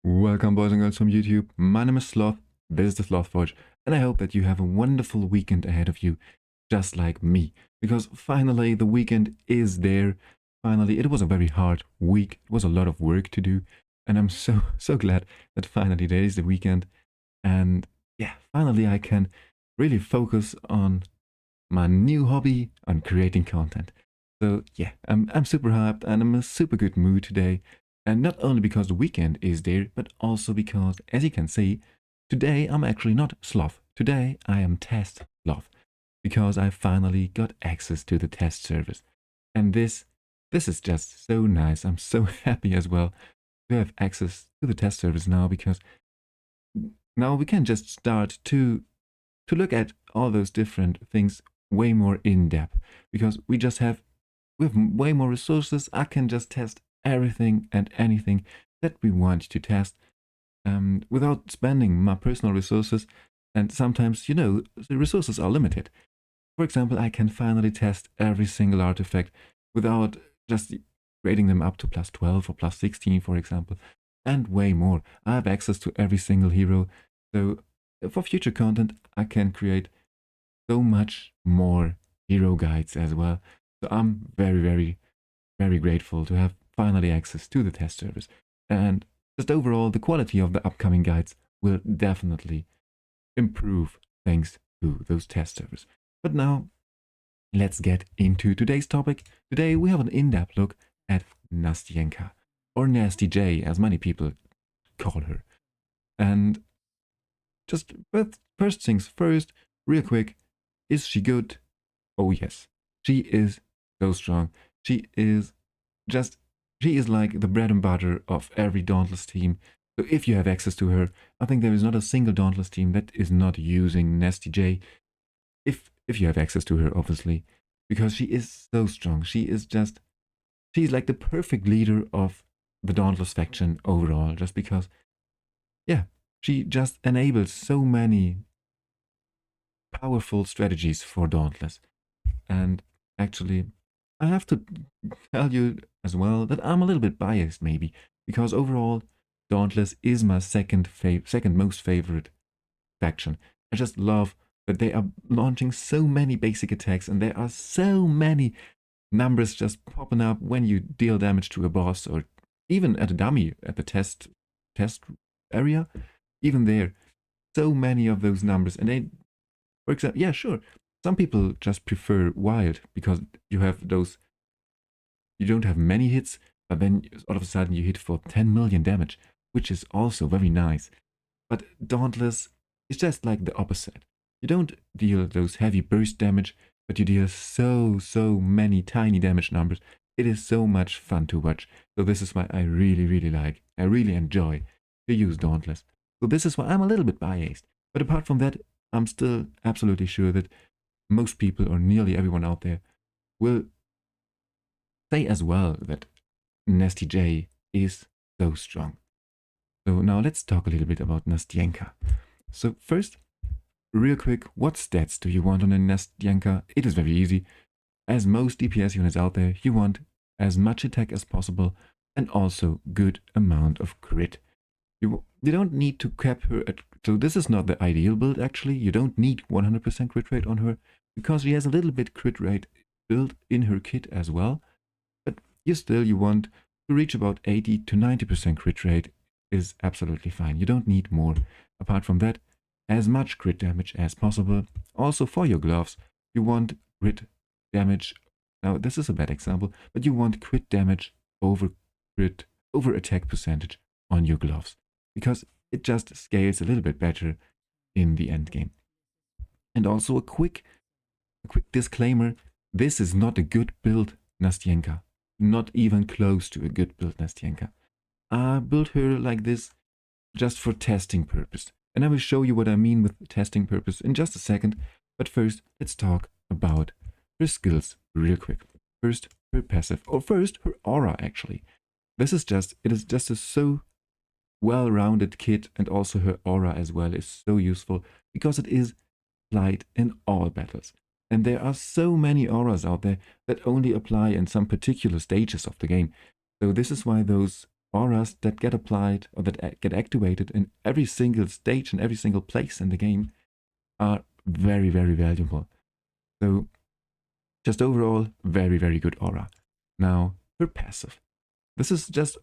Welcome boys and girls from YouTube, my name is Sloth, this is the SlothForge, and I hope that you have a wonderful weekend ahead of you, just like me, because finally the weekend is there. Finally, it was a very hard week, it was a lot of work to do, and I'm so glad that finally there is the weekend, and yeah, finally I can really focus on my new hobby, on creating content. So yeah, I'm super hyped and I'm in a super good mood today. And not only because the weekend is there, but also because, as you can see, today I'm actually not Sloth. Today I am Test Sloth, because I finally got access to the test service. And this is just so nice. I'm so happy as well to have access to the test service now, because now we can just start to look at all those different things way more in depth, because we have way more resources. I can just test everything and anything that we want to test without spending my personal resources. And sometimes, the resources are limited. For example, I can finally test every single artifact without just grading them up to plus 12 or plus 16, for example, and way more. I have access to every single hero. So for future content, I can create so much more hero guides as well. So I'm very grateful to have finally access to the test service. And just overall, the quality of the upcoming guides will definitely improve thanks to those test servers. But now, let's get into today's topic. Today we have an in-depth look at Nastjenka, or Nasty J, as many people call her. And just first things first, real quick, is she good? Oh yes, she is so strong. She is like the bread and butter of every Dauntless team. So if you have access to her, I think there is not a single Dauntless team that is not using Nasty J. If you have access to her, obviously, because she is so strong. She's like the perfect leader of the Dauntless faction overall, just because, yeah, she just enables so many powerful strategies for Dauntless. And actually, I have to tell you as well that I'm a little bit biased, maybe, because overall, Dauntless is my second most favorite faction. I just love that they are launching so many basic attacks, and there are so many numbers just popping up when you deal damage to a boss, or even at a dummy at the test area. Even there, so many of those numbers, and they, for example, yeah, sure. Some people just prefer wild because you don't have many hits, but then all of a sudden you hit for 10 million damage, which is also very nice. But Dauntless is just like the opposite. You don't deal those heavy burst damage, but you deal so many tiny damage numbers. It is so much fun to watch. So this is why I really like, I really enjoy to use Dauntless. So this is why I'm a little bit biased. But apart from that, I'm still absolutely sure that most people, or nearly everyone out there, will say as well that Nasty J is so strong. So now let's talk a little bit about Nastjenka. So first, real quick, what stats do you want on a Nastjenka? It is very easy. As most DPS units out there, you want as much attack as possible and also good amount of crit. You don't need to cap her at, so this is not the ideal build actually. You don't need 100% crit rate on her, because she has a little bit crit rate built in her kit as well. But you want to reach about 80 to 90% crit rate is absolutely fine. You don't need more. Apart from that, as much crit damage as possible. Also for your gloves, you want crit damage. Now this is a bad example, but you want crit damage over attack percentage on your gloves, because it just scales a little bit better in the end game. And also a quick disclaimer, this is not a good build Nastjenka. Not even close to a good build Nastjenka. I built her like this just for testing purpose. And I will show you what I mean with testing purpose in just a second. But first, let's talk about her skills real quick. First, her passive, or first, her aura actually. It is just a so well-rounded kit, and also her aura as well is so useful because it is applied in all battles. And there are so many auras out there that only apply in some particular stages of the game. So this is why those auras that get applied or that get activated in every single stage and every single place in the game are very, very valuable. So just overall, very, very good aura. Now, her passive. This is just,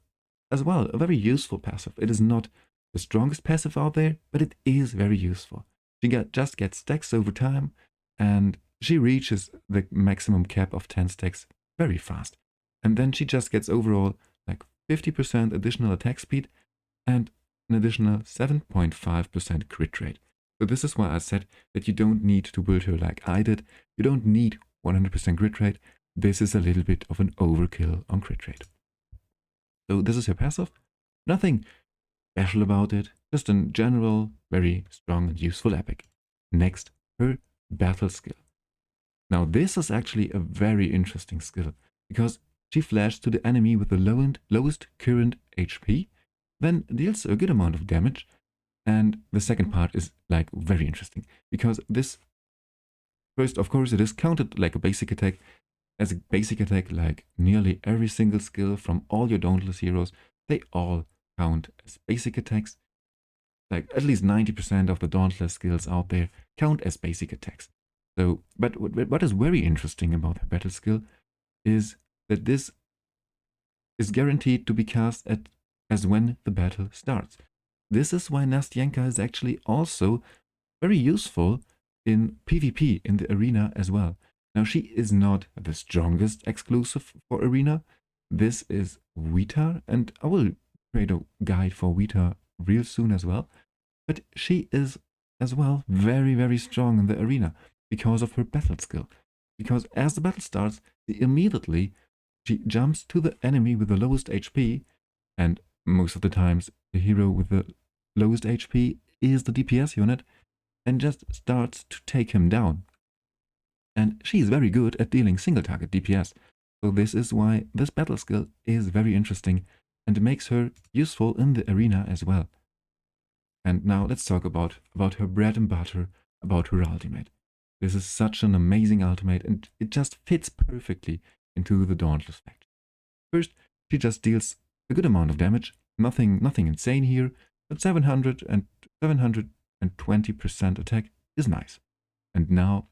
as well, a very useful passive. It is not the strongest passive out there, but it is very useful. She just gets stacks over time, and she reaches the maximum cap of 10 stacks very fast. And then she just gets overall like 50% additional attack speed and an additional 7.5% crit rate. So this is why I said that you don't need to build her like I did. You don't need 100% crit rate. This is a little bit of an overkill on crit rate. So this is her passive. Nothing special about it. Just in general, very strong and useful epic. Next, her battle skill. Now this is actually a very interesting skill because she flashes to the enemy with the lowest current HP, then deals a good amount of damage. And the second part is like very interesting because this, first, of course, it is counted like a basic attack. As a basic attack, like nearly every single skill from all your Dauntless heroes, they all count as basic attacks. Like at least 90% of the Dauntless skills out there count as basic attacks. So, but what is very interesting about her battle skill is that this is guaranteed to be cast as when the battle starts. This is why Nastjenka is actually also very useful in PvP in the arena as well. Now she is not the strongest exclusive for arena. This is Vita, and I will create a guide for Vita real soon as well. But she is as well very, very strong in the arena because of her battle skill. Because as the battle starts, immediately she jumps to the enemy with the lowest HP, and most of the times the hero with the lowest HP is the DPS unit, and just starts to take him down. And she is very good at dealing single target DPS. So this is why this battle skill is very interesting and makes her useful in the arena as well. And now let's talk about her bread and butter, about her ultimate. This is such an amazing ultimate and it just fits perfectly into the Dauntless faction. First, she just deals a good amount of damage, nothing insane here, but 720% attack is nice. And now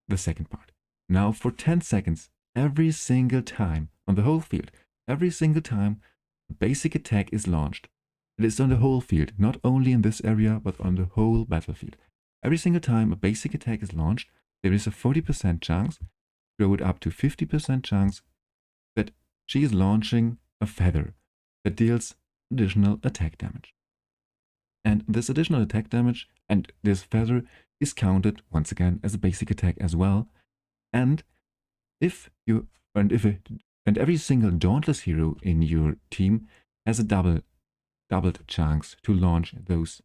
the second part. Now for 10 seconds, every single time on the whole field, every single time a basic attack is launched. It is on the whole field, not only in this area, but on the whole battlefield. Every single time a basic attack is launched, there is a 40% chance, grow it up to 50% chance, that she is launching a feather that deals additional attack damage. And this additional attack damage and this feather is counted once again as a basic attack as well. And every single Dauntless hero in your team has a doubled chance to launch those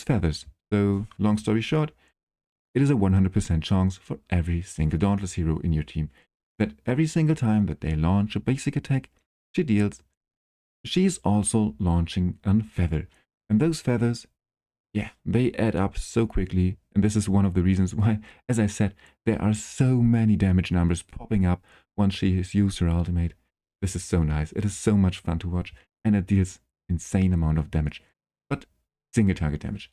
feathers. So long story short, it is a 100% chance for every single Dauntless hero in your team that every single time that they launch a basic attack, she is also launching a feather. And those feathers, yeah, they add up so quickly. And this is one of the reasons why, as I said, there are so many damage numbers popping up once she has used her ultimate. This is so nice. It is so much fun to watch. And it deals insane amount of damage. But single target damage.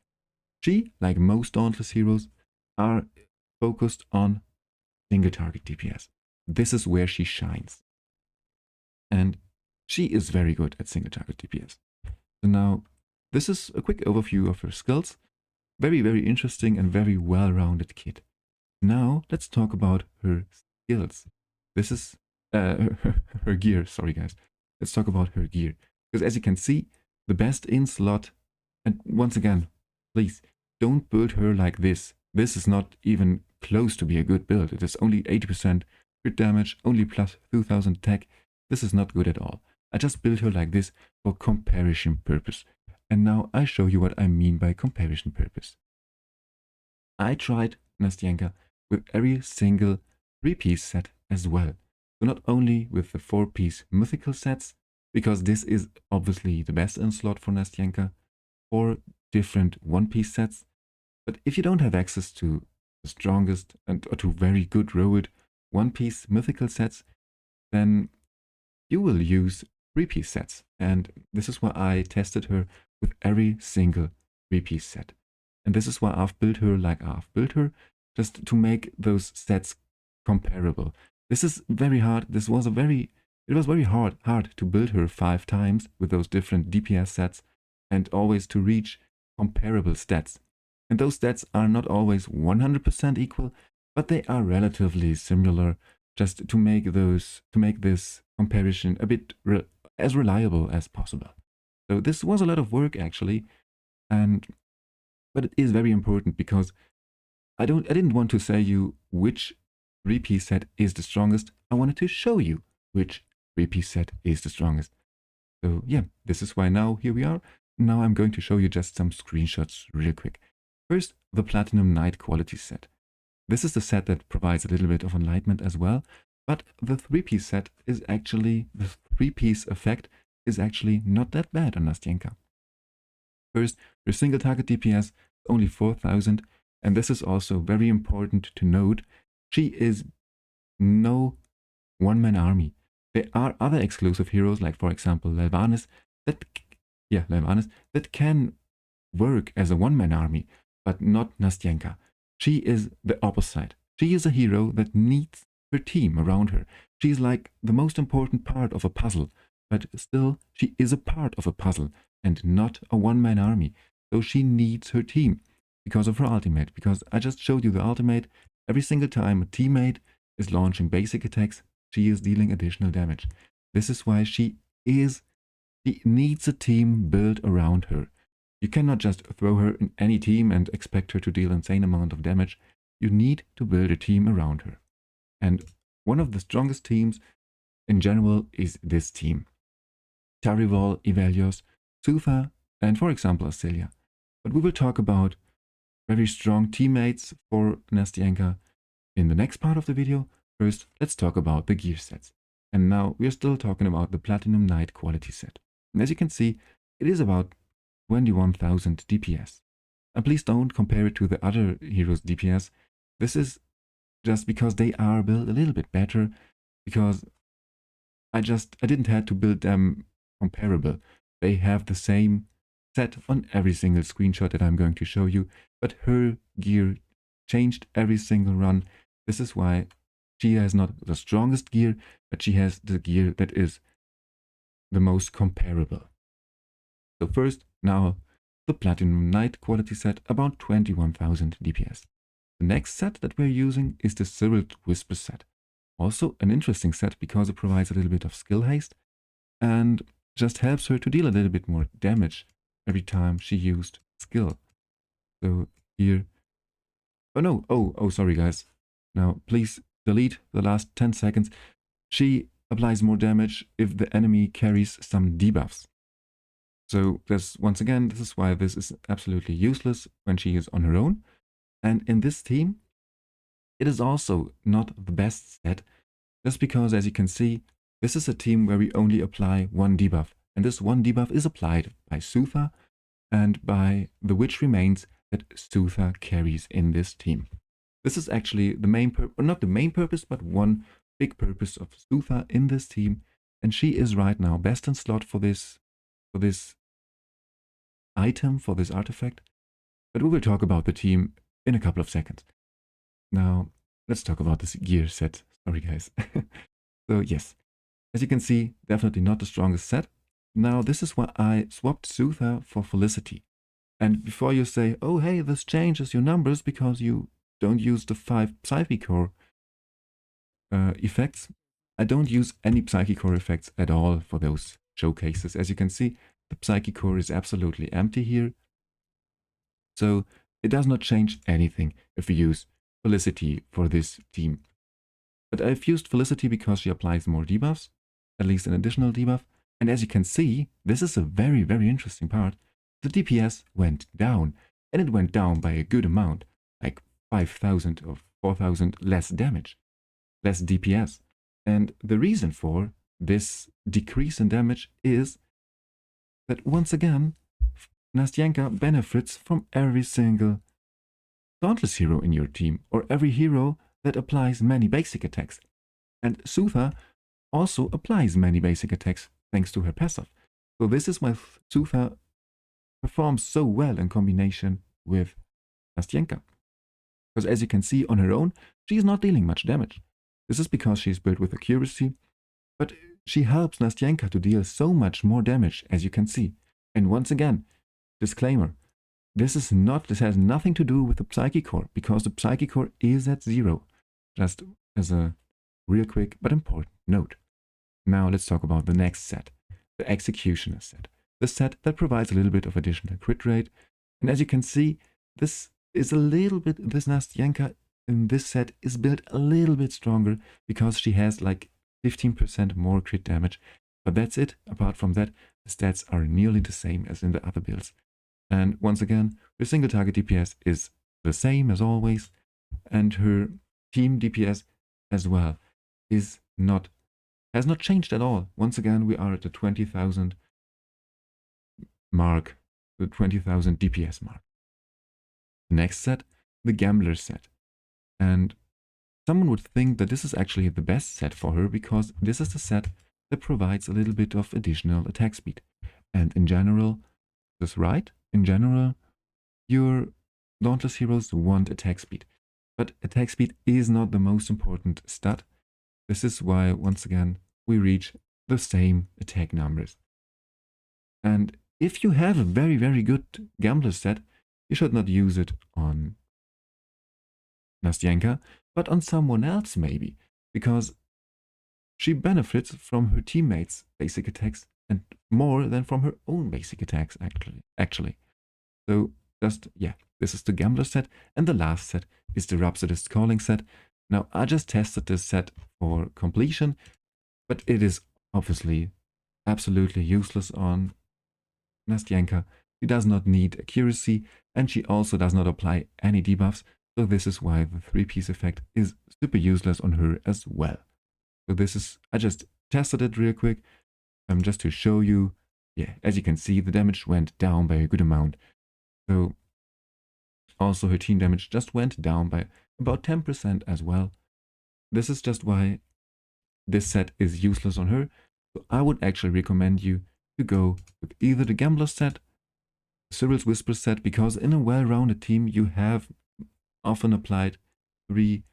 She, like most Dauntless heroes, are focused on single target DPS. This is where she shines. And she is very good at single target DPS. So now, this is a quick overview of her skills. Very, very interesting and very well-rounded kit. Now, let's talk about her skills. This is her gear. Sorry, guys. Let's talk about her gear. Because as you can see, the best in slot. And once again, please, don't build her like this. This is not even close to be a good build. It is only 80% crit damage, only plus 2000 attack. This is not good at all. I just built her like this for comparison purpose. And now I show you what I mean by comparison purpose. I tried Nastjenka with every single 3-piece set as well. So not only with the 4-piece mythical sets, because this is obviously the best in slot for Nastjenka, or different 1-piece sets. But if you don't have access to the strongest and to very good rolled 1-piece mythical sets, then you will use 3-piece sets. And this is why I tested her with every single 3-piece set. And this is why I've built her like I've built her, just to make those sets comparable. This is very hard. It was very hard to build her 5 times with those different DPS sets and always to reach comparable stats. And those stats are not always 100% equal, but they are relatively similar, just to make this comparison a bit as reliable as possible. So this was a lot of work actually, but it is very important because I didn't want to say you which 3-piece set is the strongest. I wanted to show you which 3-piece set is the strongest. So yeah, this is why now here we are. Now I'm going to show you just some screenshots real quick. First, the Platinum Knight quality set. This is the set that provides a little bit of enlightenment as well, but the 3-piece set is actually, the 3-piece effect is actually not that bad on Nastjenka. First, your single target DPS only 4000, and this is also very important to note. She is no one-man army. There are other exclusive heroes, like for example Lelvanis, that can work as a one-man army, but not Nastjenka. She is the opposite. She is a hero that needs her team around her. She is like the most important part of a puzzle, but still she is a part of a puzzle and not a one-man army. So she needs her team because of her ultimate. Because I just showed you the ultimate. Every single time a teammate is launching basic attacks, she is dealing additional damage. This is why she needs a team built around her. You cannot just throw her in any team and expect her to deal insane amount of damage. You need to build a team around her. And one of the strongest teams in general is this team. Cyril, Ivelios, Sutha, and for example Asilia. But we will talk about very strong teammates for Nastjenka in the next part of the video. First, let's talk about the gear sets. And now we are still talking about the Platinum Knight quality set. And as you can see, it is about 21,000 DPS. And please don't compare it to the other heroes' DPS. This is just because they are built a little bit better, because I didn't have to build them comparable. They have the same set on every single screenshot that I'm going to show you, but her gear changed every single run. This is why she has not the strongest gear, but she has the gear that is the most comparable. So first, now the Platinum Knight quality set, about 21,000 DPS. The next set that we're using is the Cyril Whisper set. Also an interesting set because it provides a little bit of skill haste and just helps her to deal a little bit more damage every time she used skill. So here, sorry guys. Now please delete the last 10 seconds. She applies more damage if the enemy carries some debuffs. So once again, this is why this is absolutely useless when she is on her own. And in this team, it is also not the best set, just because, as you can see, this is a team where we only apply one debuff. And this one debuff is applied by Sutha and by the Witch Remains that Sutha carries in this team. This is actually the main not the main purpose, but one big purpose of Sutha in this team. And she is right now best in slot for this item, for this artifact. But we will talk about the team in a couple of seconds. Now, let's talk about this gear set. Sorry, guys. So, yes. As you can see, definitely not the strongest set. Now, this is why I swapped Sutha for Felicity. And before you say, oh, hey, this changes your numbers because you don't use the 5 Psychic Core effects, I don't use any Psychic Core effects at all for those showcases. As you can see, the Psychic Core is absolutely empty here. So it does not change anything if we use Felicity for this team. But I've used Felicity because she applies more debuffs, at least an additional debuff. And as you can see, this is a very, very interesting part. The DPS went down, and it went down by a good amount, like 5,000 or 4,000 less damage, less DPS. And the reason for this decrease in damage is that, once again, Nastjenka benefits from every single Dauntless hero in your team, or every hero that applies many basic attacks. And Sutha also applies many basic attacks, thanks to her passive. So this is why Sutha performs so well in combination with Nastjenka. Because as you can see on her own, she is not dealing much damage. This is because she is built with accuracy, but she helps Nastjenka to deal so much more damage, as you can see. And once again, disclaimer, this has nothing to do with the Psyche Core, because the Psyche Core is at 0. Just as a real quick but important note. Now let's talk about the next set, the Executioneer set. The set that provides a little bit of additional crit rate. And as you can see, this Nastjenka in this set is built a little bit stronger because she has like 15% more crit damage. But that's it. Apart from that, the stats are nearly the same as in the other builds. And once again, her single target DPS is the same as always. And her team DPS as well has not changed at all. Once again, we are at the 20,000 mark, the 20,000 DPS mark. Next set, the Gambler set. And someone would think that this is actually the best set for her because this is the set that provides a little bit of additional attack speed. And in general, that's right, in general, your Dauntless heroes want attack speed. But attack speed is not the most important stat. This is why, once again, we reach the same attack numbers. And if you have a very, very good Gambler set, you should not use it on Nastjenka, but on someone else maybe, because she benefits from her teammates' basic attacks and more than from her own basic attacks, actually. So just, yeah, this is the Gambler set, and the last set is the Rhapsodist Calling set. Now, I just tested this set for completion, but it is obviously absolutely useless on Nastjenka. She does not need accuracy, and she also does not apply any debuffs, so this is why the 3-piece effect is super useless on her as well. So this is, I just tested it real quick, just to show you. Yeah, as you can see, the damage went down by a good amount. So also her team damage just went down by about 10% as well. This is just why this set is useless on her. So I would actually recommend you to go with either the Gambler set, Cyril's Whisper set, because in a well-rounded team you have often applied 3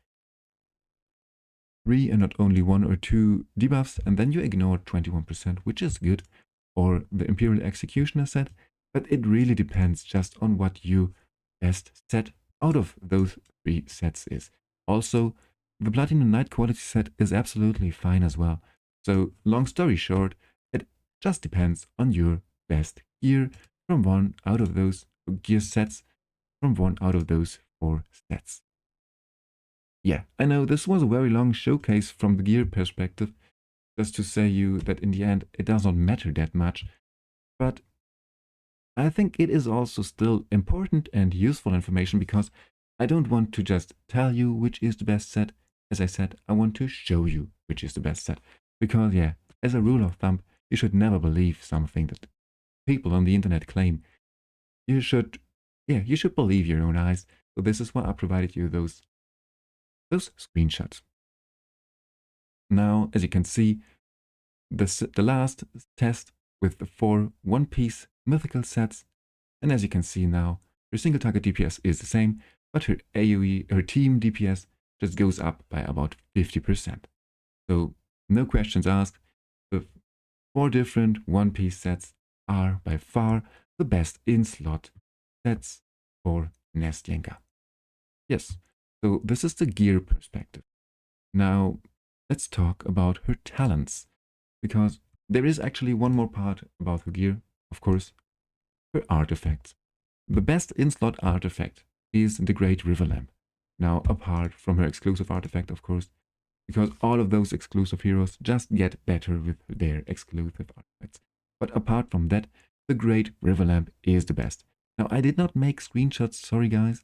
and not only 1 or 2 debuffs, and then you ignore 21%, which is good, or the Imperial Executioner set, but it really depends just on what your best set out of those 3 sets is. Also, the Platinum Knight quality set is absolutely fine as well. So, long story short, it just depends on your best gear from one out of those gear sets, from one out of those 4 sets. Yeah, I know this was a very long showcase from the gear perspective, just to say you that in the end it does not matter that much, but I think it is also still important and useful information because I don't want to just tell you which is the best set. As I said, I want to show you which is the best set. Because yeah, as a rule of thumb, you should never believe something that people on the internet claim. You should believe your own eyes. So this is why I provided you those screenshots. Now, as you can see, the last test with the 4 one-piece mythical sets, and as you can see now, her single target DPS is the same, but her AoE, her team DPS, just goes up by about 50%. So, no questions asked, the 4 different one-piece sets are by far the best in slot sets for Nastjenka. Yes, so this is the gear perspective. Now, let's talk about her talents, because there is actually one more part about her gear, of course, her artifacts. The best in-slot artifact is the Great River Lamp. Now, apart from her exclusive artifact, of course, because all of those exclusive heroes just get better with their exclusive artifacts. But apart from that, the Great River Lamp is the best. Now, I did not make screenshots, sorry guys.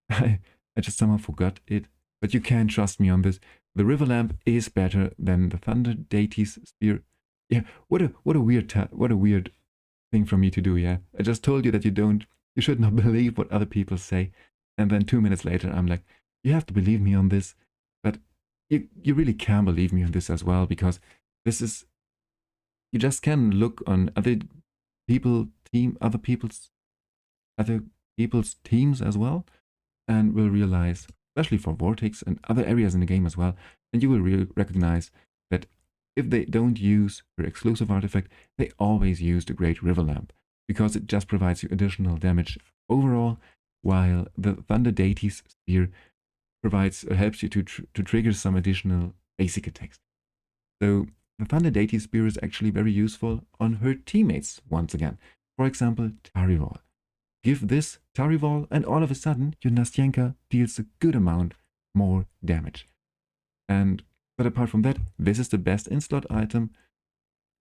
I just somehow forgot it, but you can trust me on this. The River Lamp is better than the Thunder Deity's Spear. Yeah, what a weird thing from me to do, yeah. I just told you that you should not believe what other people say. And then 2 minutes later, I'm like, you have to believe me on this. But you really can believe me on this as well, because this is you just can look on other people's teams as well, and will realize, especially for Vortex and other areas in the game as well, and you will recognize that if they don't use her exclusive artifact, they always use the Great River Lamp, because it just provides you additional damage overall, while the Thunder Deity's Spear helps you to trigger some additional basic attacks. So the Thunder Deity's Spear is actually very useful on her teammates once again. For example, Cyril. Give this Cyril, and all of a sudden your Nastjenka deals a good amount more damage. But apart from that, this is the best in-slot item,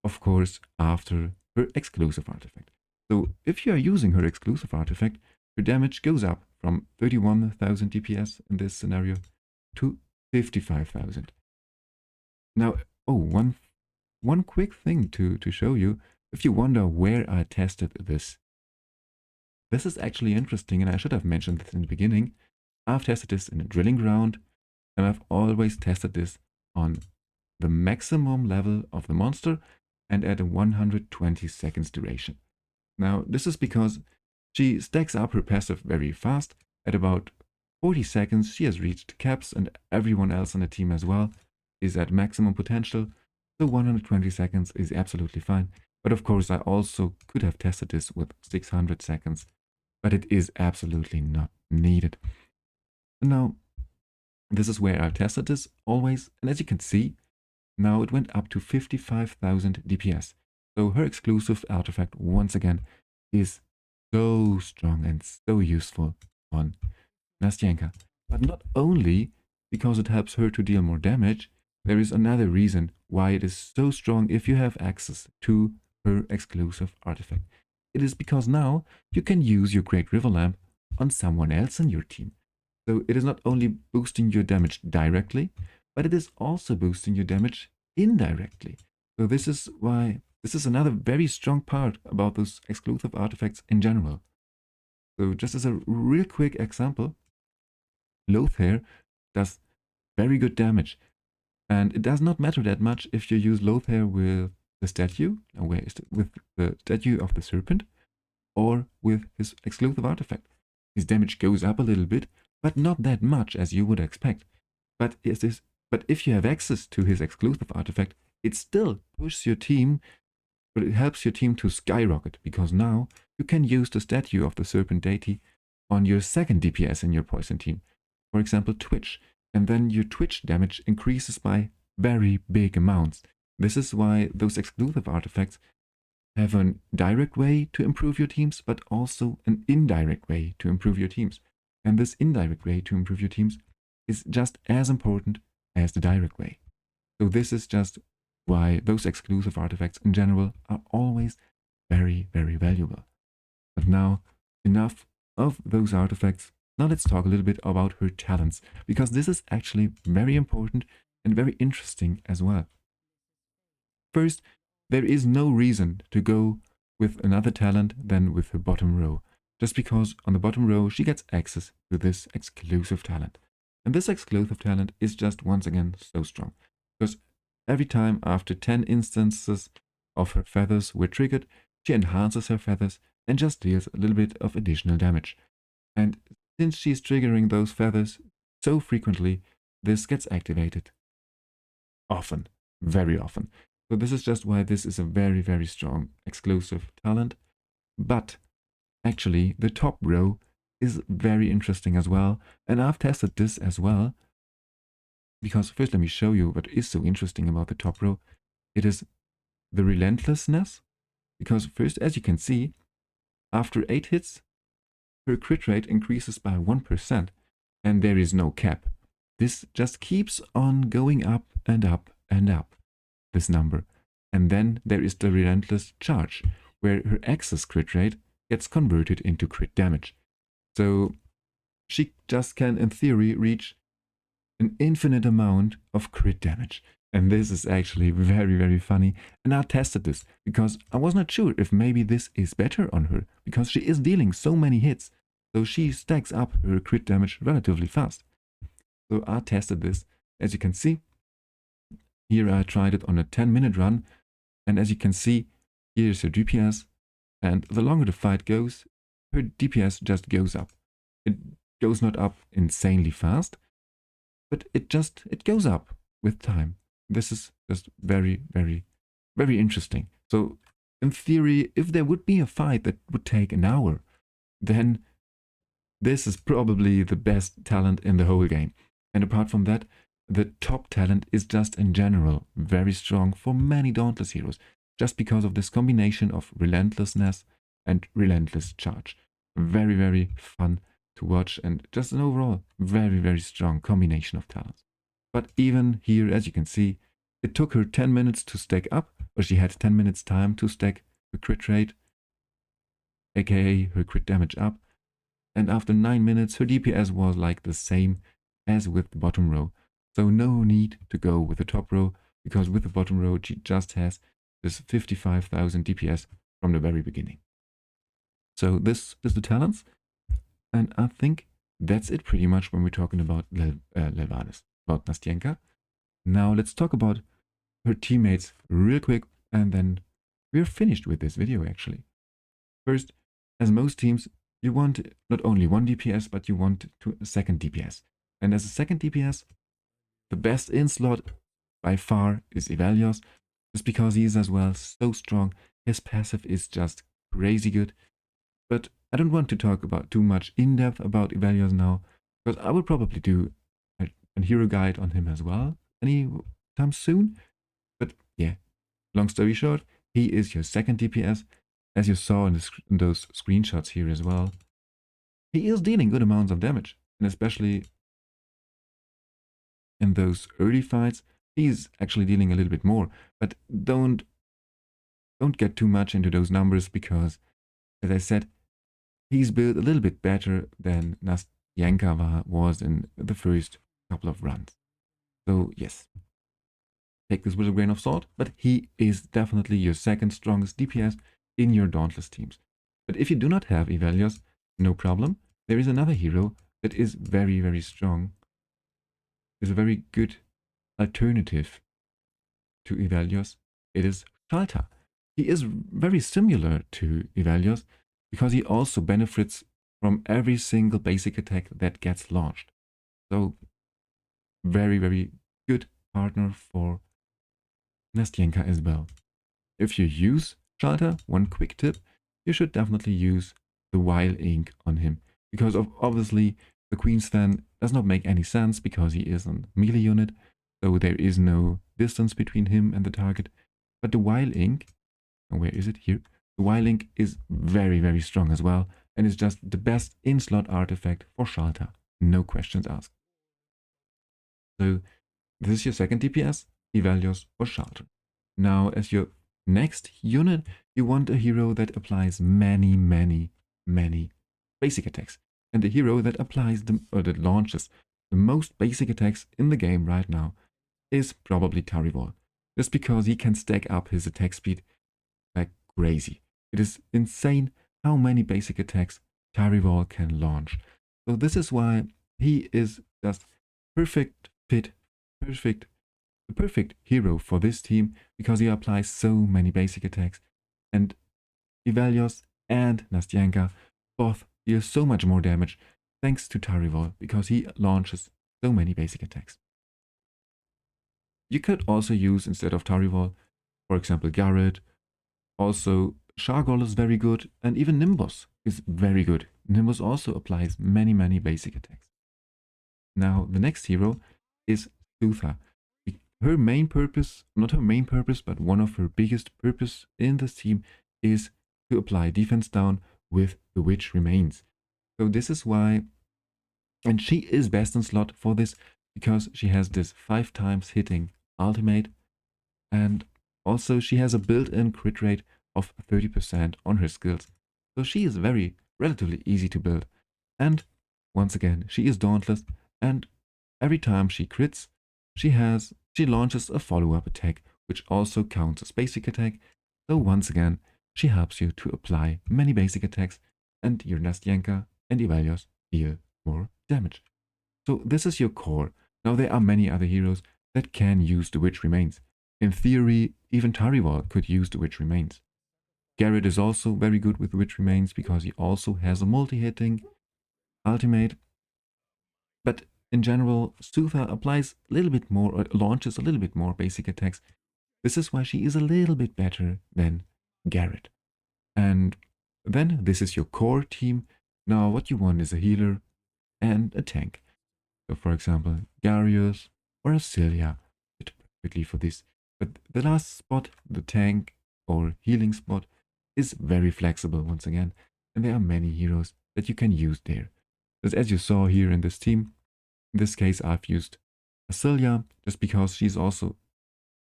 of course, after her exclusive artifact. So if you are using her exclusive artifact, her damage goes up from 31,000 DPS in this scenario to 55,000. Now, one quick thing to show you, if you wonder where I tested this. This is actually interesting, and I should have mentioned this in the beginning. I've tested this in a drilling ground, and I've always tested this on the maximum level of the monster and at a 120 seconds duration. Now, this is because she stacks up her passive very fast. At about 40 seconds, she has reached caps, and everyone else on the team as well is at maximum potential. So 120 seconds is absolutely fine. But of course, I also could have tested this with 600 seconds, but it is absolutely not needed. Now, this is where I've tested this always, and as you can see, now it went up to 55,000 DPS. So her exclusive artifact, once again, is so strong and so useful on Nastjenka. But not only because it helps her to deal more damage, there is another reason why it is so strong if you have access to her exclusive artifact. It is because now you can use your Great River Lamp on someone else in your team. So it is not only boosting your damage directly, but it is also boosting your damage indirectly. So this is another very strong part about those exclusive artifacts in general. So just as a real quick example, Slothhair does very good damage. And it does not matter that much if you use Slothhair with the statue, with the statue of the serpent, or with his exclusive artifact. His damage goes up a little bit, but not that much as you would expect. But if you have access to his exclusive artifact, it still pushes your team, but it helps your team to skyrocket, because now you can use the statue of the serpent deity on your second DPS in your poison team. For example, Twitch. And then your Twitch damage increases by very big amounts. This is why those exclusive artifacts have a direct way to improve your teams, but also an indirect way to improve your teams. And this indirect way to improve your teams is just as important as the direct way. So this is just why those exclusive artifacts in general are always very, very valuable. But now, enough of those artifacts. Now let's talk a little bit about her talents, because this is actually very important and very interesting as well. First, there is no reason to go with another talent than with her bottom row, just because on the bottom row she gets access to this exclusive talent. And this exclusive talent is just once again so strong, because every time after 10 instances of her feathers were triggered, she enhances her feathers and just deals a little bit of additional damage. And since she's triggering those feathers so frequently, this gets activated often, very often. So this is just why this is a very, very strong exclusive talent. But actually, the top row is very interesting as well. And I've tested this as well. Because first, let me show you what is so interesting about the top row. It is the relentlessness. Because first, as you can see, after 8 hits, her crit rate increases by 1%, and there is no cap. This just keeps on going up and up and up, this number. And then there is the relentless charge, where her excess crit rate gets converted into crit damage. So she just can, in theory, reach an infinite amount of crit damage. And this is actually very, very funny. And I tested this because I was not sure if maybe this is better on her, because she is dealing so many hits. So she stacks up her crit damage relatively fast. So I tested this. As you can see, here I tried it on a 10-minute run. And as you can see, here's her DPS, and the longer the fight goes, her DPS just goes up. It goes not up insanely fast, but it goes up with time. This is just very, very, very interesting. So in theory, if there would be a fight that would take an hour, then this is probably the best talent in the whole game. And apart from that, the top talent is just in general very strong for many Dauntless heroes, just because of this combination of relentlessness and relentless charge. Very, very fun to watch, and just an overall very, very strong combination of talents. But even here, as you can see, it took her 10 minutes to stack up, or she had 10 minutes time to stack her crit rate, aka her crit damage up, and after 9 minutes her DPS was like the same as with the bottom row. So no need to go with the top row, because with the bottom row she just has this 55,000 DPS from the very beginning. So this is the talents, and I think that's it pretty much when we're talking about Lelvanis, about Nastjenka. Now let's talk about her teammates real quick, and then we're finished with this video actually. First, as most teams, you want not only one DPS, but you want a second DPS. And as a second DPS, the best in slot by far is Ivalios, just because he is as well so strong. His passive is just crazy good. But I don't want to talk about too much in depth about Ivalios now, because I will probably do a hero guide on him as well anytime soon. But yeah, long story short, he is your second DPS. As you saw in those screenshots here as well, he is dealing good amounts of damage, and especially in those early fights, he's actually dealing a little bit more. But don't get too much into those numbers, because, as I said, he's built a little bit better than Nastjenka was in the first couple of runs. So yes, take this with a grain of salt, but he is definitely your second strongest DPS in your Dauntless teams. But if you do not have Ivalios, no problem. There is another hero that is very, very strong. Is a very good alternative to Ivalios. It is Shalta. He is very similar to Ivalios because he also benefits from every single basic attack that gets launched. So very, very good partner for Nastjenka as well. If you use Shalta, one quick tip, you should definitely use the Wild Ink on him, because obviously the Queen's Fan does not make any sense because he is a melee unit, so there is no distance between him and the target. But the Wild Ink, where is it? Here. The Wild Ink is very, very strong as well, and is just the best in-slot artifact for Shalta. No questions asked. So this is your second DPS, Ivalios or Shalta. Now, as your next unit, you want a hero that applies many, many, many basic attacks. And the hero that applies that launches the most basic attacks in the game right now is probably Cyril. Just because he can stack up his attack speed like crazy. It is insane how many basic attacks Cyril can launch. So this is why he is just perfect fit, the perfect hero for this team, because he applies so many basic attacks. And Ivalios and Nastjenka both deal so much more damage thanks to Cyril, because he launches so many basic attacks. You could also use, instead of Cyril, for example, Garrett. Also, Shargol is very good, and even Nimbus is very good. Nimbus also applies many, many basic attacks. Now, the next hero is Slutha. Her main purpose, not her main purpose, but one of her biggest purpose in this team is to apply defense down with the Witch Remains. So this is why, and she is best in slot for this, because she has this 5 times hitting ultimate, and also she has a built-in crit rate of 30% on her skills. So she is very relatively easy to build. And once again, she is dauntless, and every time she crits, she launches a follow-up attack, which also counts as basic attack. So once again, she helps you to apply many basic attacks, and your Nastjenka and Ivalios deal more damage. So this is your core. Now there are many other heroes that can use the Witch Remains. in theory, even Tarival could use the Witch Remains. Garrett is also very good with Witch Remains because he also has a multi-hitting ultimate. But in general, Sutha applies a little bit more, or launches a little bit more basic attacks. This is why she is a little bit better than Garrett. And then this is your core team. Now what you want is a healer and a tank. So for example, Garius or Cilia fit perfectly for this. But the last spot, the tank or healing spot, is very flexible once again. And there are many heroes that you can use there. But as you saw here in this team, in this case I've used Cilia just because she's also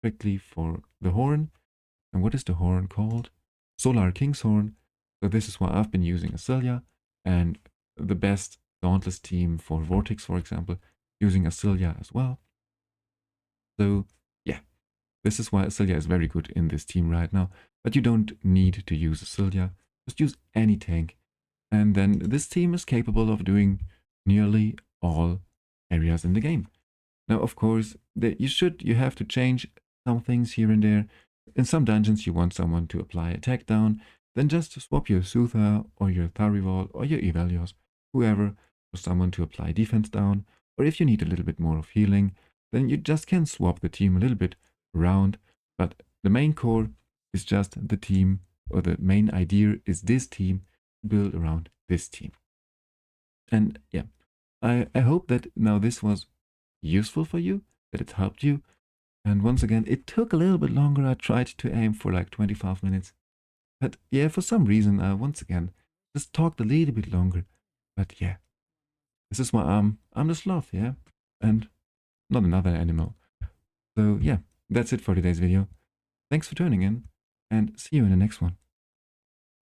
perfectly for the horn. And what is the horn called? Solar King's Horn. So this is why I've been using Cilia, and the best Dauntless team for Vortex, for example, using Cilia as well. So yeah, this is why Cilia is very good in this team right now. But you don't need to use Cilia, just use any tank. And then this team is capable of doing nearly all areas in the game. Now, of course, you have to change some things here and there. In some dungeons, you want someone to apply attack down, then just swap your Sutha or your Tharival or your Evelios, whoever, for someone to apply defense down. Or if you need a little bit more of healing, then you just can swap the team a little bit around. But the main core is just the team, or the main idea is this team built around this team. And yeah, I hope that now this was useful for you, that it helped you. And once again, it took a little bit longer. I tried to aim for like 25 minutes. But yeah, for some reason, once again, just talked a little bit longer. But yeah, this is why I'm the sloth, yeah? And not another animal. So yeah, that's it for today's video. Thanks for tuning in, and see you in the next one.